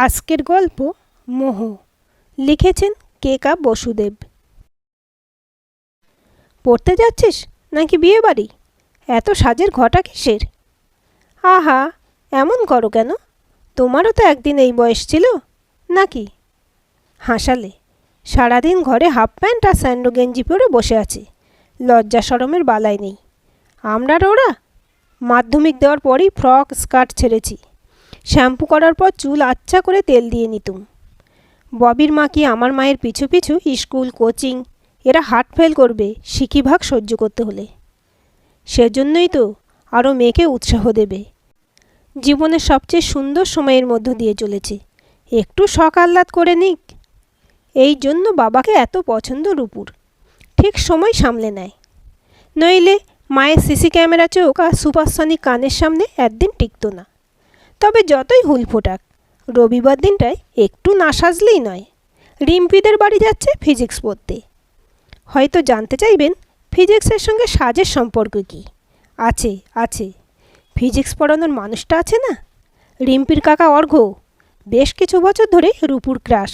আজকের গল্প মোহ। লিখেছেন কে.কা. বসুদেব। পড়তে যাচ্ছিস নাকি বিয়ে বাড়ি? এত সাজের ঘটা কিসের? আহা, এমন করো কেন? তোমারও তো একদিন এই বয়স ছিল নাকি? হাসালে। সারাদিন ঘরে হাফ প্যান্ট আর স্যান্ডো গেঞ্জি পরে বসে আছে, লজ্জা শরমের বালাই নেই। আমরা ওরা মাধ্যমিক দেওয়ার পরই ফ্রক স্কার্ট ছেড়েছি। শ্যাম্পু করার পর চুল আচ্ছা করে তেল দিয়ে নিতুম। ববির মা কি আমার মায়ের পিছু পিছু স্কুল, কোচিং, এরা হার্ট ফেল করবে সিকিভাগ সহ্য করতে হলে। সেজন্যই তো আরও মেয়েকে উৎসাহ দেবে। জীবনের সবচেয়ে সুন্দর সময়ের মধ্য দিয়ে চলেছে, একটু শখ আহ্লাদ করে নিক। এই জন্য বাবাকে এত পছন্দ রূপুর। ঠিক সময় সামলে নেয়, নইলে মায়ের সিসি ক্যামেরা চোখ আর সুপারসনিক কানের সামনে একদিন টিকত না। তবে যতই হুল ফোটাক, রবিবার দিনটায় একটু না সাজলেই নয়। রিম্পিদের বাড়ি যাচ্ছে ফিজিক্স পড়তে। হয়তো জানতে চাইবেন ফিজিক্সের সঙ্গে সাজের সম্পর্ক কী? আছে আছে, ফিজিক্স পড়ানোর মানুষটা আছে না, রিম্পির কাকা অর্ঘ্য, বেশ কিছু বছর ধরে রূপুর ক্রাশ।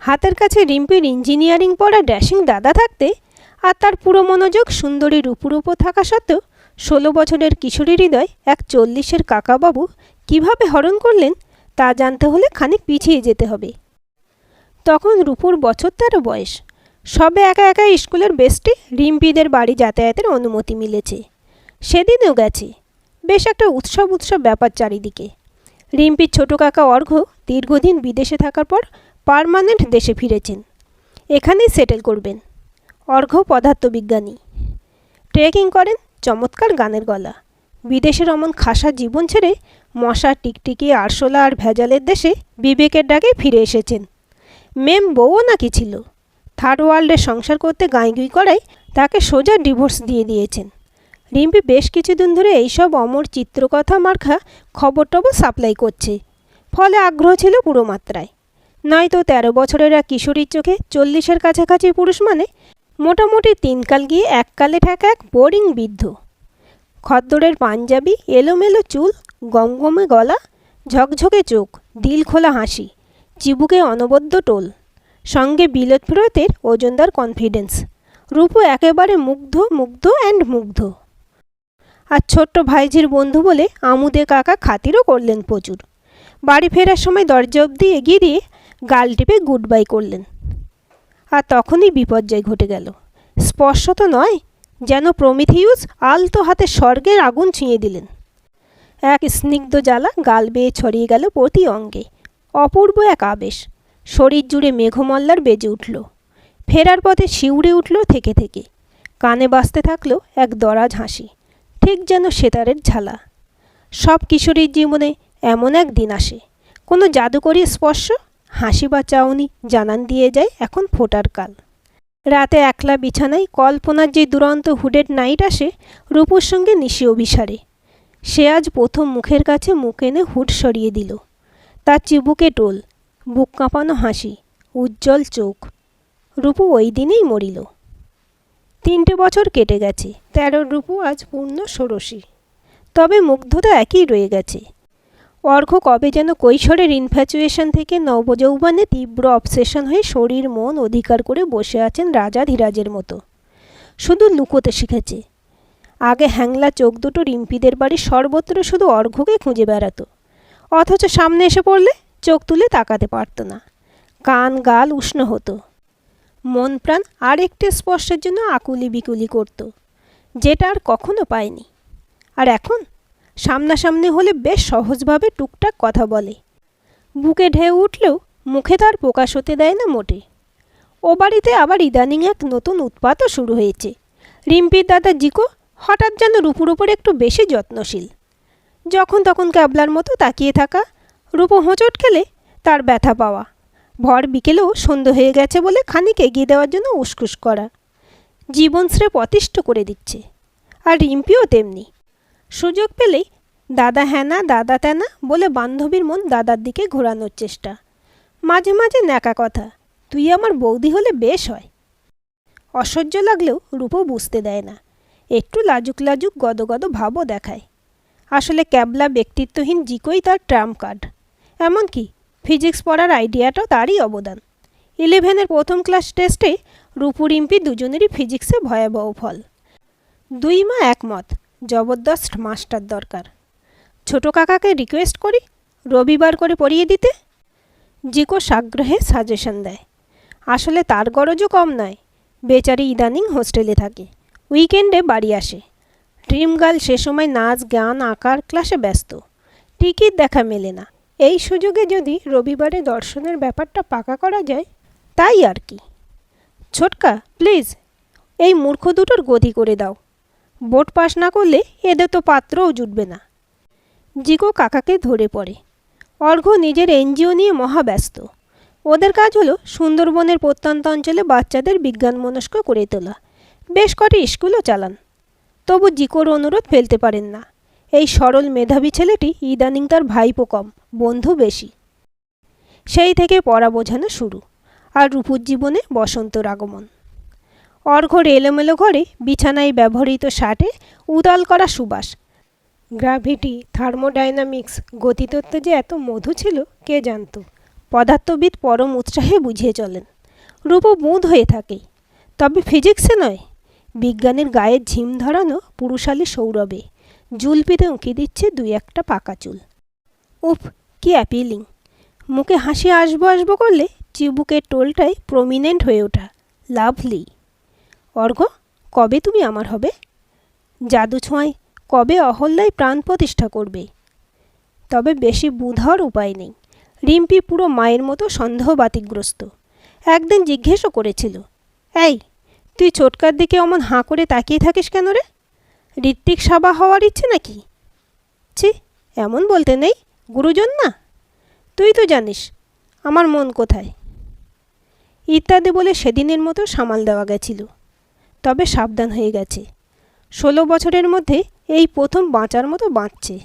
হাতের কাছে রিম্পির ইঞ্জিনিয়ারিং পড়া ড্যাশিং দাদা থাকতে আর তার পুরো মনোযোগ সুন্দরী রূপুর ওপর থাকা সত্ত্বেও 16 বছরের কিশোরী হৃদয় এক 40-এর কাকাবাবু কীভাবে হরণ করলেন তা জানতে হলে খানিক পিছিয়ে যেতে হবে। তখন রূপুর বছর 13 বয়স। সবে একা একা স্কুলের বেস্টে রিম্পিদের বাড়ি যাতায়াতের অনুমতি মিলেছে। সেদিনও গেছে। বেশ একটা উৎসব ব্যাপার চারিদিকে। রিম্পির ছোট কাকা অর্ঘ্য দীর্ঘদিন বিদেশে থাকার পর পার্মানেন্ট দেশে ফিরেছেন, এখানেই সেটেল করবেন। অর্ঘ্য পদার্থবিজ্ঞানী, ট্রেকিং করেন, চমৎকার গানের গলা। বিদেশের অমন খাসা জীবন ছেড়ে মশা, টিকটিকি, আরশোলা আর ভেজালের দেশে বিবেকের ডাকে ফিরে এসেছেন। মেম বউও নাকি ছিল। থার্ড ওয়ার্ল্ডে সংসার করতে গাঁইগুই করায় তাকে সোজা ডিভোর্স দিয়ে দিয়েছেন। রিম্পি বেশ কিছুদিন ধরে এইসব অমর চিত্রকথা মার্কা খবর টবর সাপ্লাই করছে, ফলে আগ্রহ ছিল পুরো মাত্রায়। নয়তো 13 বছরের এক কিশোরীর চোখে 40-এর কাছাকাছি পুরুষ মানে মোটামুটি 3 কাল গিয়ে এক কালে ঠেকা এক বোরিং বৃদ্ধ। খদ্দরের পাঞ্জাবি, এলোমেলো চুল, গমগমে গলা, ঝকঝকে চোখ, দিল খোলা হাসি, চিবুকে অনবদ্য টোল, সঙ্গে বিলত ফেরতের ওজনদার কনফিডেন্স। রূপু একেবারে মুগ্ধ। আর ছোট্ট ভাইঝির বন্ধু বলে আমুদে কাকা খাতিরও করলেন প্রচুর। বাড়ি ফেরার সময় দরজা অবধি এগিয়ে দিয়ে গাল টিপে গুড বাই করলেন। আর তখনই বিপর্যয় ঘটে গেল। স্পর্শ তো নয়, যেন প্রমিথিউস আলতো হাতে স্বর্গের আগুন ছুঁয়ে দিলেন। এক স্নিগ্ধ জ্বালা গাল বেয়ে ছড়িয়ে গেল প্রতি অঙ্গে। অপূর্ব এক আবেশ শরীর জুড়ে মেঘমল্লার বেজে উঠল। ফেরার পথে শিউরে উঠল থেকে থেকে। কানে বাজতে থাকলো এক দরাজ হাসি, ঠিক যেন সেতারের ঝালা। সব কিশোরীর জীবনে এমন এক দিন আসে, কোনো জাদুকরী স্পর্শ, হাসি বা চাউনি জানান দিয়ে যায় এখন ফোটার কাল। রাতে একলা বিছানায় কল্পনার যে দুরন্ত হুডেড নাইট আসে রূপুর সঙ্গে নিশি অভিসারে। সে আজ প্রথম মুখের কাছে মুখ এনে হুড সরিয়ে দিল। তার চিবুকে টোল, বুক কাঁপানো হাসি, উজ্জ্বল চোখ। রূপু ওই দিনেই মরিল। 3টে বছর কেটে গেছে। 13 রূপু আজ পূর্ণ ষোড়শী। তবে মুগ্ধতা একই রয়ে গেছে। অর্ঘ্য কবে যেন কৈশোরের ইনফ্যাচুয়েশন থেকে নবযৌবনে তীব্র অবসেশন হয়ে শরীর মন অধিকার করে বসে আছেন রাজাধিরাজের মতো। শুধু লুকোতে শিখেছে। আগে হ্যাংলা চোখ দুটো রিম্পিদের বাড়ির সর্বত্র শুধু অর্ঘ্যকে খুঁজে বেড়াতো, অথচ সামনে এসে পড়লে চোখ তুলে তাকাতে পারত না। কান গাল উষ্ণ হতো, মন প্রাণ আর একটি স্পর্শের জন্য আকুলি বিকুলি করত, যেটা আর কখনো পায়নি। আর এখন সামনাসামনি হলে বেশ সহজভাবে টুকটাক কথা বলে। বুকে ঢেউ উঠলেও মুখে তার প্রকাশ হতে দেয় না মোটে। ও বাড়িতে আবার ইদানিং এক নতুন উৎপাতও শুরু হয়েছে। রিম্পির দাদা জিকো হঠাৎ যেন রূপুর ওপর একটু বেশি যত্নশীল। যখন তখন ক্যাবলার মতো তাকিয়ে থাকা, রূপু হোঁচট খেলে তার ব্যথা পাওয়া, ভর বিকেলেও সন্ধ্যে হয়ে গেছে বলে খানিক এগিয়ে দেওয়ার জন্য উসকুস করা। জীবনশ্রেপ অতিষ্ঠ করে দিচ্ছে। আর রিম্পিও তেমনি। সুযোগ পেলেই দাদা হ্যাঁ না দাদা তেনা বলে বান্ধবীর মন দাদার দিকে ঘোরানোর চেষ্টা। মাঝে মাঝে ন্যাকা কথা, তুই আমার বৌদি হলে বেশ হয়। অসহ্য লাগলেও রূপও বুঝতে দেয় না, একটু লাজুক গদগদ ভাবও দেখায়। আসলে ক্যাবলা ব্যক্তিত্বহীন জিকোই তার ট্রাম্প কার্ড। এমনকি ফিজিক্স পড়ার আইডিয়াটাও তারই অবদান। 11-এর প্রথম ক্লাস টেস্টে রূপু রিম্পি দুজনেরই ফিজিক্সে ভয়াবহ ফল। দুই মা একমত, জবরদস্ত মাস্টার দরকার। ছোট কাকাকে রিকোয়েস্ট করি রবিবার করে পড়িয়ে দিতে। জিকো সাগ্রহে সাজেশন দেয়। আসলে তার গরজও কম নয়, বেচারি ইদানিং হোস্টেলে থাকে, উইকেন্ডে বাড়ি আসে। ড্রিম গার্ল সে সময় নাচ গান আঁকার ক্লাসে ব্যস্ত, টিকিট দেখা মেলে না। এই সুযোগে যদি রবিবারে দর্শনের ব্যাপারটা পাকা করা যায়, তাই আর কি। ছোটকা প্লিজ এই মূর্খ দুটোর গতি করে দাও, বোর্ড পাস না করলে এদের তো পাত্রও জুটবে না। জিকো কাকাকে ধরে পড়ে। অর্ঘ্য নিজের এনজিও নিয়ে মহাব্যস্ত। ওদের কাজ হলো সুন্দরবনের প্রত্যন্ত অঞ্চলে বাচ্চাদের বিজ্ঞানমনস্ক করে তোলা, বেশ কটি স্কুলও চালান। তবু জিকোর অনুরোধ ফেলতে পারেন না। এই সরল মেধাবী ছেলেটি ইদানিং তার ভাইপো কম, বন্ধু বেশি। সেই থেকে পড়া বোঝানো শুরু, আর রূপুর জীবনে বসন্তর আগমন। অর্ঘ্যর এলোমেলো ঘরে বিছানায় ব্যবহৃত শার্টে উদাল করা সুবাস। গ্র্যাভিটি, থার্মোডাইনামিক্স, গতিতত্ত্বে যে এত মধু ছিল কে জানত। পদার্থবিদ পরম উৎসাহে বুঝিয়ে চলেন। রূপু বুঁদ হয়ে থাকে, তবে ফিজিক্সে নয়, বিজ্ঞানীর গায়ে ঝিম ধরানো পুরুষালী সৌরভে জুলপিতে উঁকি দিচ্ছে দুই একটা পাকা চুল। উফ, কি অ্যাপিলিং! মুখে হাসি আসবো আসবো করলে চিবুকের টোলটাই প্রমিনেন্ট হয়ে ওঠা। লাভলি। অর্ঘ্য, কবে তুমি আমার হবে? জাদু ছোঁয়ায় কবে অহল্যায় প্রাণ প্রতিষ্ঠা করবে? তবে বেশি বুধার উপায় নেই। রিম্পি পুরো মায়ের মতো সন্দেহবাতিকগ্রস্ত। একদিন জিজ্ঞেসও করেছিল, এই তুই ছোটকার দিকে অমন হাঁ করে তাকিয়ে থাকিস কেন রে? ঋত্বিক সাবা হওয়ার ইচ্ছে নাকি? ছি, এমন বলতে নেই, গুরুজন না। তুই তো জানিস আমার মন কোথায়। ইত্যাদি বলে সেদিনের মতো সামাল দেওয়া গেছিল। তবে সাবধান হয়ে গেছে। 16 বছরের মধ্যে এই প্রথম বাঁচার মতো বাঁচছে।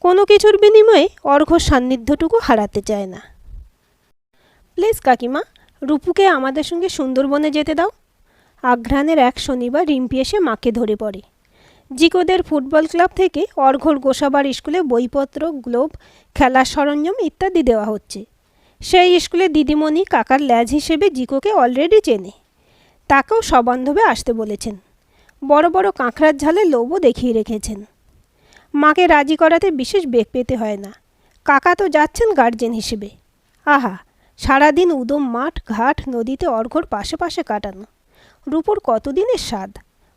কোনো কিছুর বিনিময়ে অর্ঘ্য সান্নিধ্যটুকু হারাতে চায় না। প্লিজ কাকিমা, রূপুকে আমাদের সঙ্গে সুন্দরবনে যেতে দাও। আঘ্রাণের এক শনিবার রিম্পি এসে মাকে ধরে পড়ে। জিকোদের ফুটবল ক্লাব থেকে অর্ঘ্যর গোসাবার স্কুলে বইপত্র, গ্লোব, খেলার সরঞ্জাম ইত্যাদি দেওয়া হচ্ছে। সেই স্কুলে দিদিমণি কাকার ল্যাজ হিসেবে জিকোকে অলরেডি চেনে। তাকেও সবান্ধবে আসতে বলেছেন। বড় বড় কাঁকড়ার ঝালে লোভও দেখিয়ে রেখেছেন। মাকে রাজি করাতে বিশেষ বেগ পেতে হয় না। কাকা তো যাচ্ছেন গার্জেন হিসেবে। আহা, সারাদিন উদম মাঠ ঘাট নদীতে অর্ঘ্যর পাশে পাশে কাটানো। রূপুর কতদিনের স্বাদ।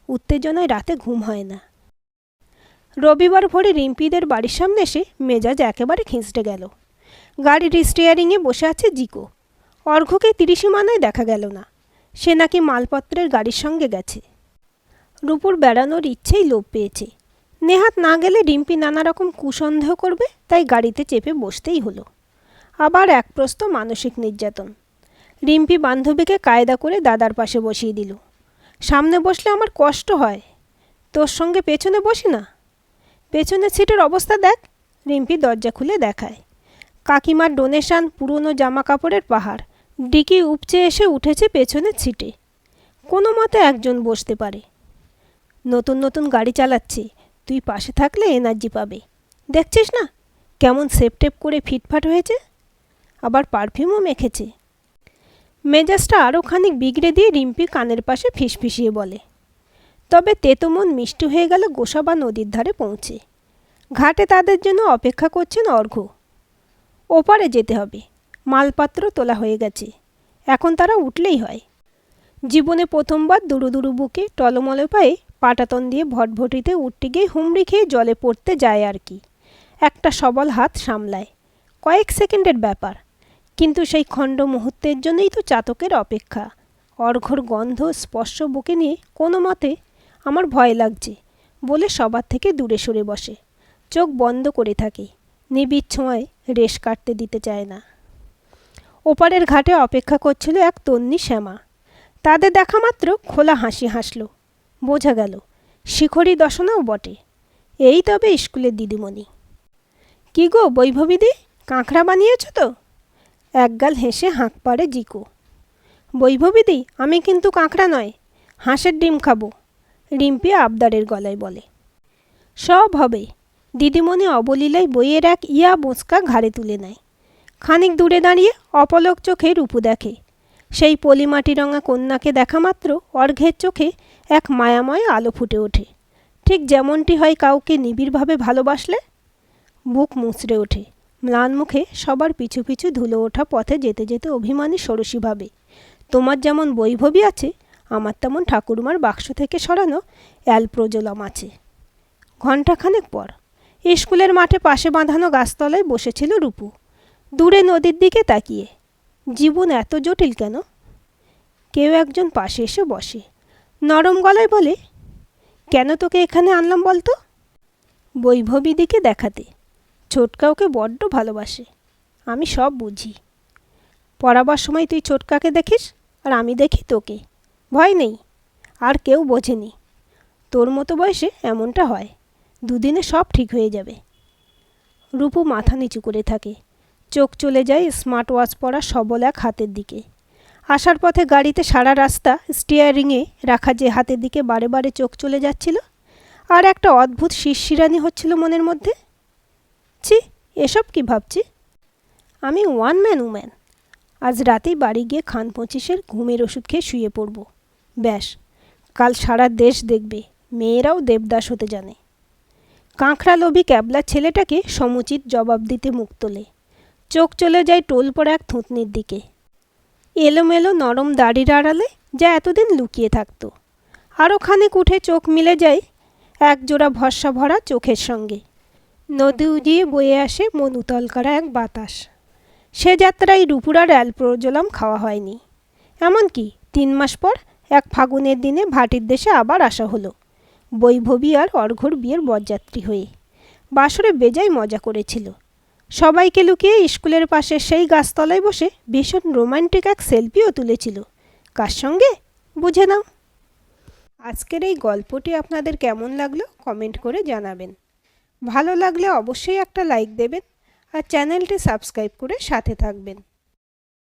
উত্তেজনায় রাতে ঘুম হয় না। রবিবার ভোরে রিম্পিদের বাড়ির সামনে এসে মেজাজ একেবারে খিঁচড়ে গেল। গাড়ির স্টিয়ারিংয়ে বসে আছে জিকো। অর্ঘ্যকে 30 মানায় দেখা গেল না। সে নাকি মালপত্রের গাড়ির সঙ্গে গেছে। রূপুর বেড়ানোর ইচ্ছেই লোপ পেয়েছে। নেহাত না গেলে রিম্পি নানা রকম কুসন্দেহ করবে, তাই গাড়িতে চেপে বসতেই হলো। আবার এক প্রস্ত মানসিক নির্যাতন। রিম্পি বান্ধবীকে কায়দা করে দাদার পাশে বসিয়ে দিল। সামনে বসলে আমার কষ্ট হয়, তোর সঙ্গে পেছনে বসি না। পেছনের সিটের অবস্থা দেখ। রিম্পি দরজা খুলে দেখায়। কাকিমার ডোনেশান পুরনো জামা কাপড়ের পাহাড়। ডিকি উপচে এসে উঠেছে পেছনের সিটে। কোনো মতে একজন বসতে পারে। নতুন নতুন গাড়ি চালাচ্ছি, তুই পাশে থাকলে এনার্জি পাবে। দেখছিস না কেমন সেপটেপ করে ফিটফাট হয়েছে, আবার পারফিউমও মেখেছে। মেজাজটা আরও খানিক বিগড়ে দিয়ে রিম্পি কানের পাশে ফিসফিসিয়ে বলে। তবে তেতো মন মিষ্টি হয়ে গেল গোসাবা নদীর ধারে পৌঁছে। ঘাটে তাদের জন্য অপেক্ষা করছেন অর্ঘ্য। ওপারে যেতে হবে, মালপত্র তোলা হয়ে গেছে, এখন তারা উঠলেই হয়। জীবনে প্রথমবার দুরু দুরু বুকে টলমলে পায়ে পাটাতন দিয়ে ভটভটিতে উঠতে গিয়ে হুমড়ি খেয়ে জলে পড়তে যায় আর কি। একটা সবল হাত সামলায়, কয়েক সেকেন্ডের ব্যাপার। কিন্তু সেই খণ্ড মুহূর্তের জন্যই তো চাতকের অপেক্ষা। অর্ঘ্যর গন্ধ স্পর্শ বুকে নিয়ে কোনো মতে আমার ভয় লাগছে বলে সবার থেকে দূরে সরে বসে। চোখ বন্ধ করে থাকে, নিবিড় ছোঁয়ায় রেশ কাটতে দিতে চায় না। ওপারের ঘাটে অপেক্ষা করছিল এক তন্নি শ্যামা। তাদের দেখা মাত্র খোলা হাসি হাসল। বোঝা গেল শিখরী দশনাও বটে। এই তবে স্কুলের দিদিমণি। কি গো বৈভবীদি, কাঁকড়া বানিয়েছ তো? একগাল হেসে হাঁক পাড়ে জিকো। বৈভবীদি, আমি কিন্তু কাঁকড়া নয়, হাঁসের ডিম খাবো, রিম্পি আবদারের গলায় বলে। সব হবে। দিদিমণি অবলীলায় বইয়ের এক ইয়া বোঁচকা ঘাড়ে তুলে নেয়। খানিক দূরে দাঁড়িয়ে অপলক চোখে রূপু দেখে। সেই পলিমাটি রঙা কন্যাকে দেখা মাত্র অর্ঘ্যের চোখে এক মায়াময় আলো ফুটে ওঠে, ঠিক যেমনটি হয় কাউকে নিবিড়ভাবে ভালোবাসলে। বুক মুচড়ে ওঠে। ম্লান মুখে সবার পিছু পিছু ধুলো ওঠা পথে যেতে যেতে অভিমানী ষোড়শী ভাবে, তোমার যেমন বৈভবী আছে, আমার তেমন ঠাকুরমার বাক্স থেকে সরানো অ্যালপ্রোজোলাম আছে। ঘণ্টাখানেক পর স্কুলের মাঠে পাশে বাঁধানো গাছতলায় বসেছিল রূপু, দূরে নদীর দিকে তাকিয়ে। জীবন এত জটিল কেন? কেউ একজন পাশে এসে বসে, নরম গলায় বলে, কেন তোকে এখানে আনলাম বলতো? বৈভবী দিকে দেখাতে। ছোটকা ওকে বড্ড ভালোবাসে, আমি সব বুঝি। পড়াবার সময় তুই ছোটকাকে দেখিস আর আমি দেখি তোকে। ভয় নেই, আর কেউ বোঝেনি। তোর মতো বয়সে এমনটা হয়, দুদিনে সব ঠিক হয়ে যাবে। রূপু মাথা নিচু করে থাকে। চোখ চলে যায় স্মার্ট ওয়াচ পরা সবল এক হাতের দিকে। আসার পথে গাড়িতে সারা রাস্তা স্টিয়ারিংয়ে রাখা যে হাতের দিকে বারে বারে চোখ চলে যাচ্ছিল, আর একটা অদ্ভুত শিরশিরানি হচ্ছিল মনের মধ্যে। ছি, এসব কি ভাবছি? আমি ওয়ান ম্যান উম্যান। আজ রাতেই বাড়ি গিয়ে খান 25-এর ঘুমের ওষুধ খেয়ে শুয়ে পড়ব। ব্যাস, কাল সারা দেশ দেখবে মেয়েরাও দেবদাস হতে জানে। কাঁকড়া লোভী ক্যাবলা ছেলেটাকে সমুচিত জবাব দিতে মুখ তোলে। চোখ চলে যায় টোল পড়া এক থুতনির দিকে। এলোমেলো নরম দাড়ির আড়ালে যা এতদিন লুকিয়ে থাকত। আরও খানিক উঠে চোখ মিলে যায় এক জোড়া ভরসা ভরা চোখের সঙ্গে। নদী উজিয়ে বয়ে আসে মন উতল করা এক বাতাস। সে যাত্রায় রূপুর আর অ্যালপ্রোজোলাম খাওয়া হয়নি। এমনকি 3 মাস পর এক ফাগুনের দিনে ভাটির দেশে আবার আসা হলো, বৈভবী আর অর্ঘ্যর বিয়ের বরযাত্রী হয়ে। বাসরে বেজায় মজা করেছিল। সবাইকে লুকিয়ে স্কুলের পাশে সেই গাছতলায় বসে ভীষণ রোমান্টিক এক সেলফিও তুলেছিল। কার সঙ্গে? বুঝে নাও। আজকের এই গল্পটি আপনাদের কেমন লাগলো কমেন্ট করে জানাবেন। ভালো লাগলে অবশ্যই একটা লাইক দেবেন আর চ্যানেলটি সাবস্ক্রাইব করে সাথে থাকবেন।